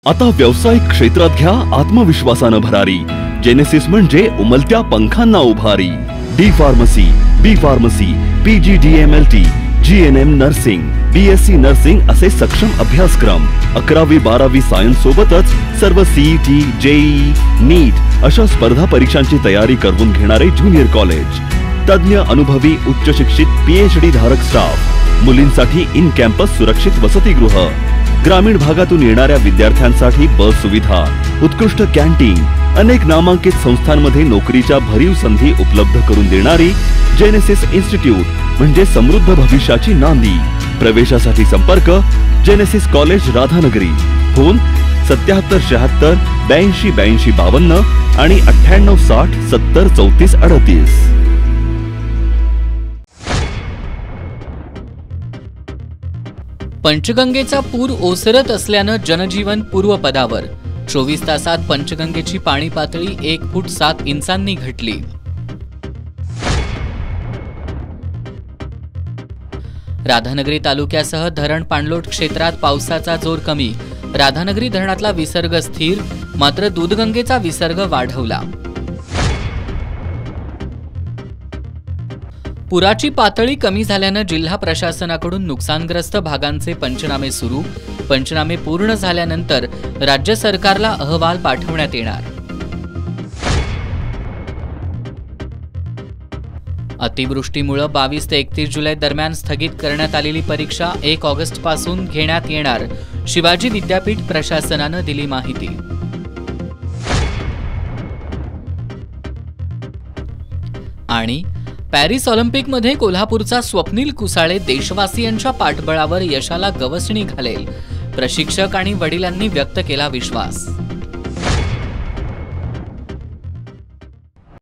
आता व्यावसायिक क्षेत्रात घ्या आत्मविश्वासानं भरारी। जेनेसिस म्हणजे उमलत्या पंखांना उभारी। D pharmacy, B pharmacy, PGDMLT, GNM nursing, BSc nursing असे सक्षम अभ्यासक्रम। 11वी 12वी सायन्स सोबतच सर्व CET, JEE, नीट अशा स्पर्धा परीक्षांची तयारी करवून घेणारे ज्युनियर कॉलेज। तज्ञ अनुभवी उच्च शिक्षित PhD धारक स्टाफ। मुलींसाठी इन कॅम्पस सुरक्षित वसतिगृह। ग्रामीण भागातून येणाऱ्या विद्यार्थ्यांसाठी बस सुविधा, उत्कृष्ट कॅन्टीन, अनेक नामांकित संस्थांमध्ये नोकरीच्या भरीव संधी उपलब्ध करून देणारी जेनेसिस इन्स्टिट्यूट म्हणजे समृद्ध भविष्याची नांदी। प्रवेशासाठी संपर्क जेनेसिस कॉलेज राधानगरी। फोन 7776 82 82 52 आणि 98 60 70 34 38। पंचगंगेचा पूर ओसरत असल्यानं जनजीवन पूर्वपदावर। 24 तासात पंचगंगेची पाणी पातळी 1 फूट 7 इंचांनी घटली। राधानगरी तालुक्यासह धरण पाणलोट क्षेत्रात पावसाचा जोर कमी। राधानगरी धरणातला विसर्ग स्थिर, मात्र दूधगंगेचा विसर्ग वाढवला। पुराची पातळी कमी झाल्यानं जिल्हा प्रशासनाकडून नुकसानग्रस्त भागांचे पंचनामे सुरू। पंचनामे पूर्ण झाल्यानंतर राज्य सरकारला अहवाल पाठवण्यात येणार। अतिवृष्टीमुळे 22 ते 31 जुलै दरम्यान स्थगित करण्यात आलेली परीक्षा 1 ऑगस्ट पासून घेण्यात येणार। शिवाजी विद्यापीठ प्रशासनानं दिली माहिती। आणि पॅरिस ऑलिम्पिकमध्ये कोल्हापूरचा स्वप्नील कुसाळे देशवासियांच्या पाठबळावर यशाला गवसणी घालेल। प्रशिक्षक आणि वडिलांनी व्यक्त केला विश्वास।